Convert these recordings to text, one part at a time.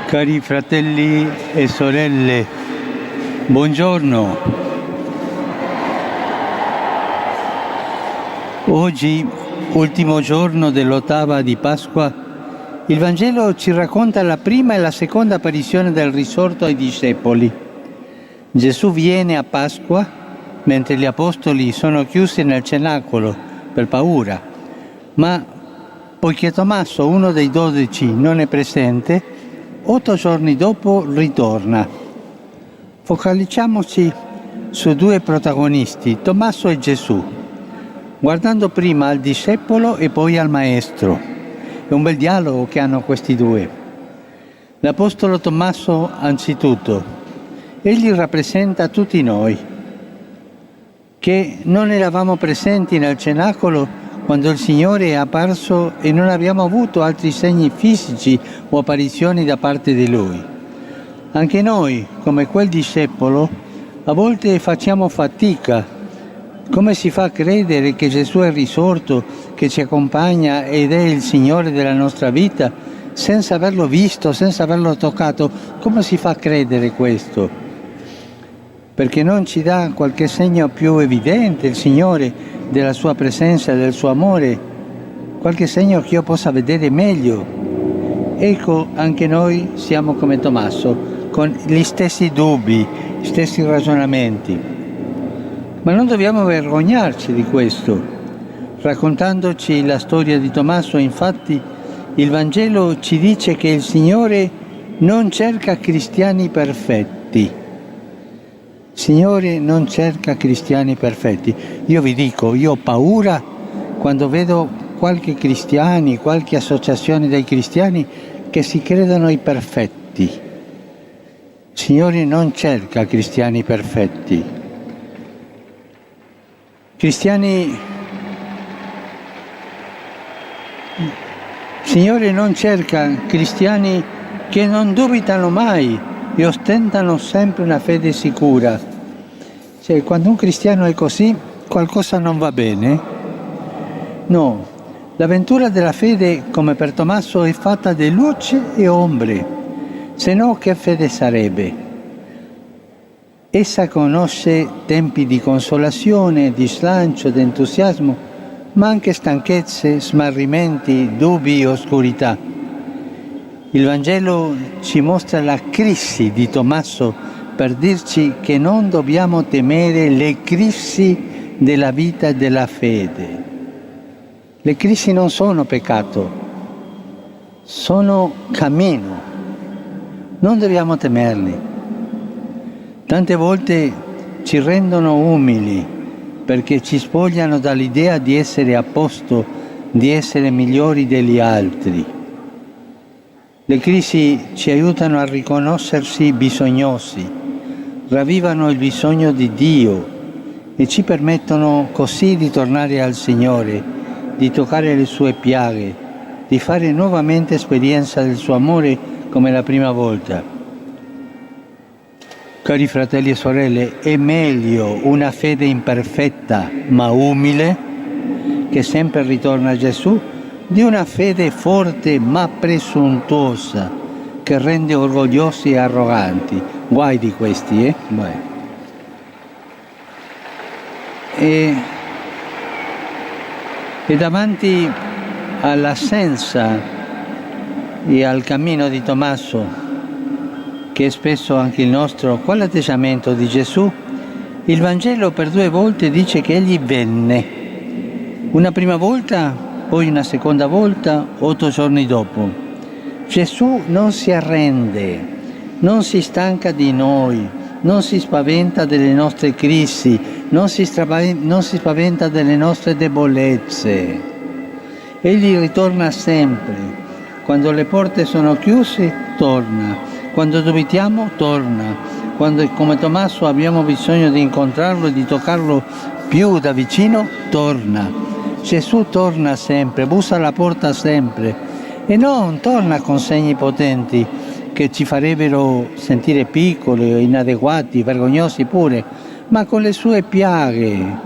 Cari fratelli e sorelle, buongiorno. Oggi, ultimo giorno dell'ottava di Pasqua, il Vangelo ci racconta la prima e la seconda apparizione del risorto ai discepoli. Gesù viene a Pasqua mentre gli apostoli sono chiusi nel cenacolo per paura, ma poiché Tommaso, uno dei 12, non è presente, 8 giorni dopo ritorna. Focalizziamoci su due protagonisti, Tommaso e Gesù, guardando prima al discepolo e poi al maestro. È un bel dialogo che hanno questi due. L'apostolo Tommaso, anzitutto, egli rappresenta tutti noi, che non eravamo presenti nel cenacolo quando il Signore è apparso e non abbiamo avuto altri segni fisici o apparizioni da parte di Lui. Anche noi, come quel discepolo, a volte facciamo fatica. Come si fa a credere che Gesù è risorto, che ci accompagna ed è il Signore della nostra vita, senza averlo visto, senza averlo toccato? Come si fa a credere questo? Perché non ci dà qualche segno più evidente il Signore della sua presenza, del suo amore, qualche segno che io possa vedere meglio. Ecco, anche noi siamo come Tommaso, con gli stessi dubbi, gli stessi ragionamenti. Ma non dobbiamo vergognarci di questo. Raccontandoci la storia di Tommaso, infatti, il Vangelo ci dice che il Signore non cerca cristiani perfetti. Il Signore non cerca cristiani perfetti. Io vi dico, io ho paura quando vedo qualche cristiani, qualche associazione dei cristiani che si credono i perfetti. Il Signore non cerca cristiani perfetti. Il Signore non cerca cristiani che non dubitano mai e ostentano sempre una fede sicura. Cioè, quando un cristiano è così, qualcosa non va bene? No, l'avventura della fede, come per Tommaso, è fatta di luce e ombre, se no che fede sarebbe? Essa conosce tempi di consolazione, di slancio, di entusiasmo, ma anche stanchezze, smarrimenti, dubbi e oscurità. Il Vangelo ci mostra la crisi di Tommaso per dirci che non dobbiamo temere le crisi della vita e della fede. Le crisi non sono peccato, sono cammino. Non dobbiamo temerli. Tante volte ci rendono umili perché ci spogliano dall'idea di essere a posto, di essere migliori degli altri. Le crisi ci aiutano a riconoscersi bisognosi, ravvivano il bisogno di Dio e ci permettono così di tornare al Signore, di toccare le sue piaghe, di fare nuovamente esperienza del suo amore come la prima volta. Cari fratelli e sorelle, è meglio una fede imperfetta ma umile, che sempre ritorna a Gesù, di una fede forte ma presuntuosa, che rende orgogliosi e arroganti. Guai di questi, Guai. E davanti all'assenza e al cammino di Tommaso, che è spesso anche il nostro, qual atteggiamento di Gesù? Il Vangelo per 2 volte dice che egli venne. Una prima volta, poi una seconda volta, 8 giorni dopo. Gesù non si arrende, non si stanca di noi, non si spaventa delle nostre crisi, non si spaventa delle nostre debolezze. Egli ritorna sempre. Quando le porte sono chiuse, torna. Quando dubitiamo, torna. Quando, come Tommaso, abbiamo bisogno di incontrarlo e di toccarlo più da vicino, torna. Gesù torna sempre, bussa alla porta sempre e non torna con segni potenti che ci farebbero sentire piccoli, inadeguati, vergognosi pure, ma con le sue piaghe.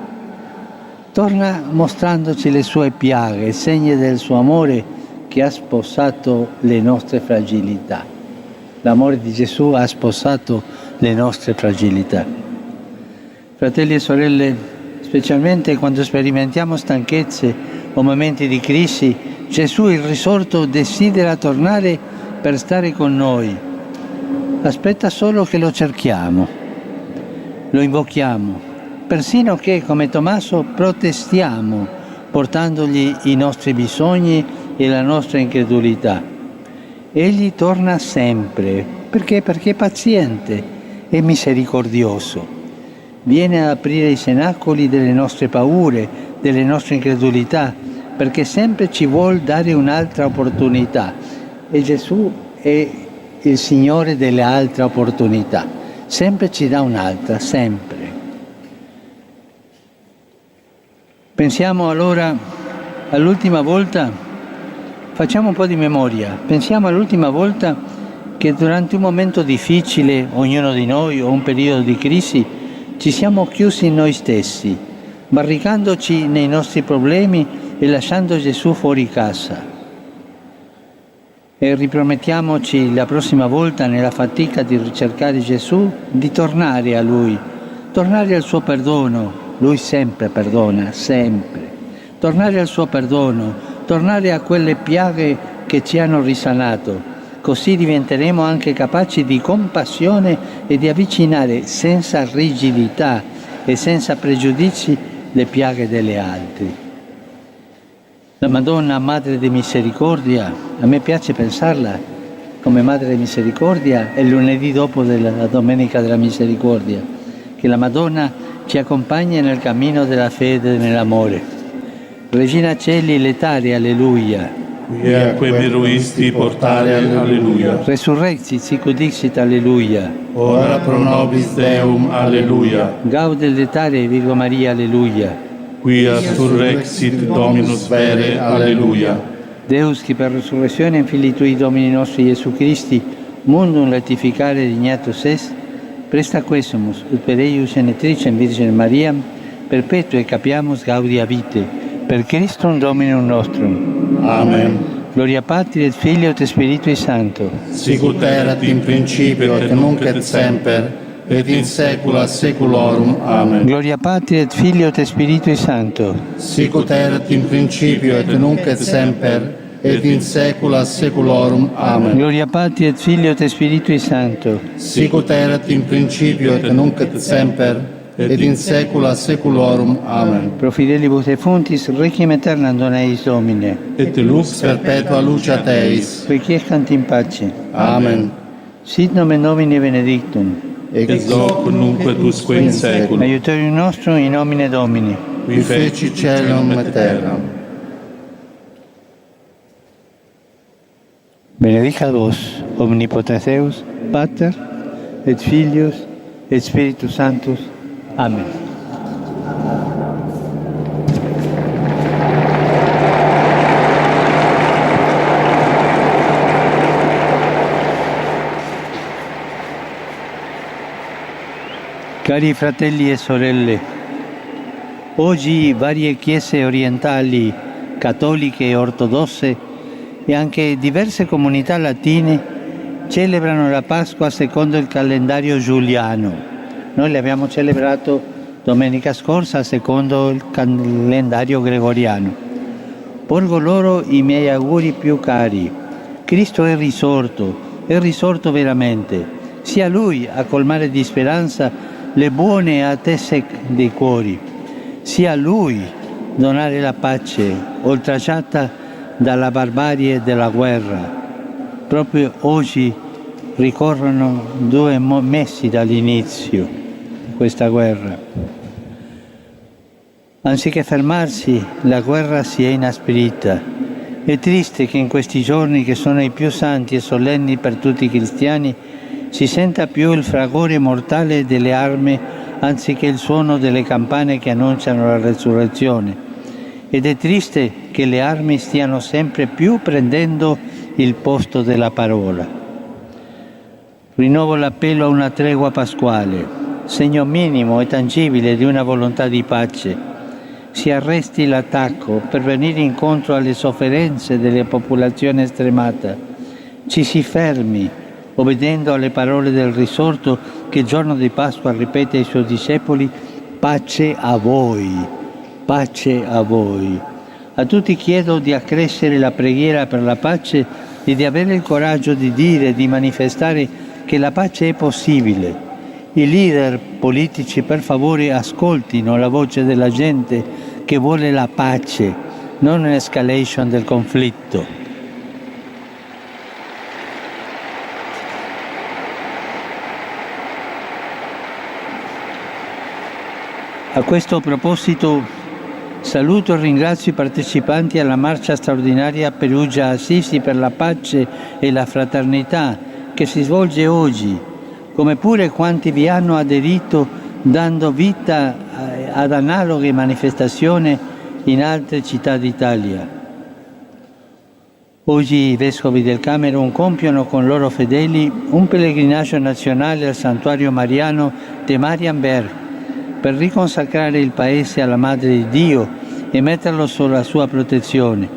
Torna mostrandoci le sue piaghe, segni del suo amore che ha sposato le nostre fragilità. L'amore di Gesù ha sposato le nostre fragilità. Fratelli e sorelle, specialmente quando sperimentiamo stanchezze o momenti di crisi, Gesù, il risorto, desidera tornare per stare con noi. Aspetta solo che lo cerchiamo, lo invochiamo, persino che, come Tommaso, protestiamo, portandogli i nostri bisogni e la nostra incredulità. Egli torna sempre, perché è paziente e misericordioso. Viene ad aprire i cenacoli delle nostre paure, delle nostre incredulità, perché sempre ci vuol dare un'altra opportunità. E Gesù è il Signore delle altre opportunità. Sempre ci dà un'altra, sempre. Pensiamo allora all'ultima volta. Facciamo un po' di memoria. Pensiamo all'ultima volta che durante un momento difficile, ognuno di noi, o un periodo di crisi, ci siamo chiusi in noi stessi, barricandoci nei nostri problemi e lasciando Gesù fuori casa. E ripromettiamoci la prossima volta, nella fatica di ricercare Gesù, di tornare a Lui, tornare al suo perdono. Lui sempre perdona, sempre. Tornare al suo perdono, tornare a quelle piaghe che ci hanno risanato, così diventeremo anche capaci di compassione e di avvicinare senza rigidità e senza pregiudizi le piaghe delle altri. La Madonna, Madre di Misericordia, a me piace pensarla come Madre di Misericordia, è il lunedì dopo della Domenica della Misericordia, che la Madonna ci accompagna nel cammino della fede e nell'amore. Regina Celi, letare, alleluia. E a quei meruisti portare, alleluia. Resurrexit, sic ut dixit, alleluia. Ora pro nobis Deum, alleluia. Gaude letare, Virgo Maria, alleluia. Quia surrexit Dominus vere, alleluia. Deus, qui per resurrezione in Filii Tui Domini nostri Gesù Christi, mundum latificare dignatus est, presta quesumus, ut per eius genetricem Virgine Mariam, perpetue capiamus gaudia vitae. Per Christum Dominum nostrum. Amen. Gloria Patri et Filio et Spiritui Sancto. Sic ut erat in principio et nunc et semper et in saecula saeculorum. Amen. Gloria Patri et Filio et Spiritui Sancto. Sic ut erat in principio et nunc et semper et in saecula saeculorum. Amen. Gloria Patri et Filio et Spiritui Sancto. Sic ut erat in principio et nunc et semper et in saecula saeculorum. Amen. Pro fidelibus et fontis requiem aeternam dona eis Domine. Et lux perpetua luceat eis. Requiescant in pace. Amen. Sit nomen Domini benedictum. Ex hoc nunc et usque in saeculum. Aiutorium nostrum in nomine Domini. Qui feci caelum et terram. Benedicat vos, omnipotens Deus, Pater, et Filius, et Spiritus Sanctus. Amen. Cari fratelli e sorelle, oggi varie chiese orientali, cattoliche e ortodosse e anche diverse comunità latine celebrano la Pasqua secondo il calendario giuliano. Noi l'abbiamo celebrato domenica scorsa secondo il calendario gregoriano. Porgo loro i miei auguri più cari. Cristo è risorto veramente. Sia Lui a colmare di speranza le buone attese dei cuori. Sia Lui donare la pace oltraggiata dalla barbarie della guerra. Proprio oggi ricorrono 2 mesi dall'inizio di questa guerra. Anziché fermarsi, la guerra si è inasprita. È triste che in questi giorni, che sono i più santi e solenni per tutti i cristiani, si senta più il fragore mortale delle armi anziché il suono delle campane che annunciano la resurrezione. Ed è triste che le armi stiano sempre più prendendo il posto della parola. Rinnovo l'appello a una tregua pasquale, segno minimo e tangibile di una volontà di pace. Si arresti l'attacco per venire incontro alle sofferenze della popolazione stremata. Ci si fermi obbedendo alle parole del risorto che il giorno di Pasqua ripete ai suoi discepoli: pace a voi, pace a voi. A tutti chiedo di accrescere la preghiera per la pace e di avere il coraggio di dire e di manifestare che la pace è possibile. I leader politici, per favore, ascoltino la voce della gente che vuole la pace, non un'escalation del conflitto. A questo proposito saluto e ringrazio i partecipanti alla marcia straordinaria Perugia-Assisi per la pace e la fraternità che si svolge oggi, come pure quanti vi hanno aderito dando vita ad analoghe manifestazioni in altre città d'Italia. Oggi i vescovi del Camerun compiono con loro fedeli un pellegrinaggio nazionale al santuario mariano di Marienberg per riconsacrare il paese alla Madre di Dio e metterlo sotto la sua protezione.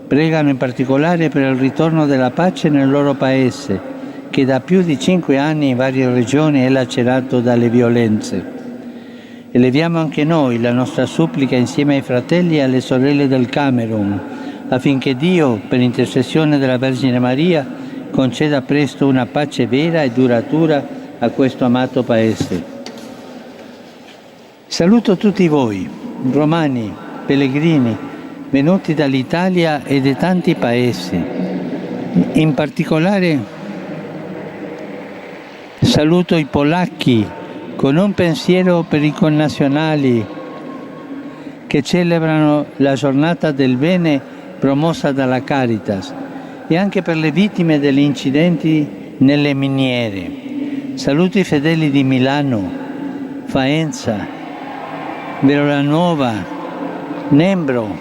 Pregano in particolare per il ritorno della pace nel loro paese, che da più di 5 anni in varie regioni è lacerato dalle violenze. Eleviamo anche noi la nostra supplica insieme ai fratelli e alle sorelle del Camerun, affinché Dio, per intercessione della Vergine Maria, conceda presto una pace vera e duratura a questo amato Paese. Saluto tutti voi, romani, pellegrini, venuti dall'Italia e da tanti Paesi. In particolare saluto i polacchi con un pensiero per i connazionali che celebrano la giornata del bene promossa dalla Caritas e anche per le vittime degli incidenti nelle miniere. Saluto i fedeli di Milano, Faenza, Verolanuova, Nembro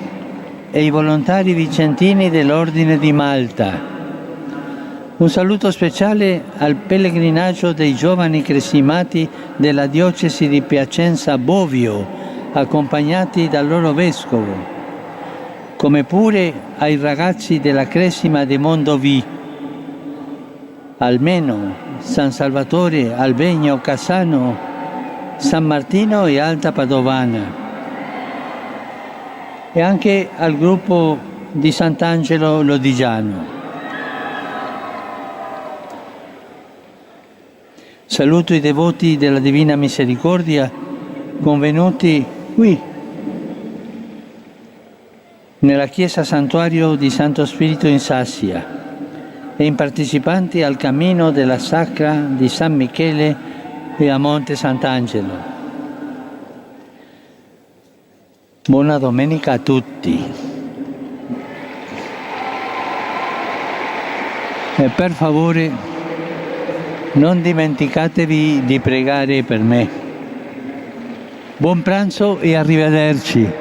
e i volontari vicentini dell'Ordine di Malta. Un saluto speciale al pellegrinaggio dei giovani cresimati della diocesi di Piacenza Bovio, accompagnati dal loro vescovo, come pure ai ragazzi della cresima di Mondovì, Almeno, San Salvatore, Albegno, Cassano, San Martino e Alta Padovana, e anche al gruppo di Sant'Angelo Lodigiano. Saluto i devoti della Divina Misericordia convenuti qui, nella chiesa santuario di Santo Spirito in Sassia, e i partecipanti al cammino della Sacra di San Michele e a Monte Sant'Angelo. Buona domenica a tutti. E per favore, non dimenticatevi di pregare per me. Buon pranzo e arrivederci.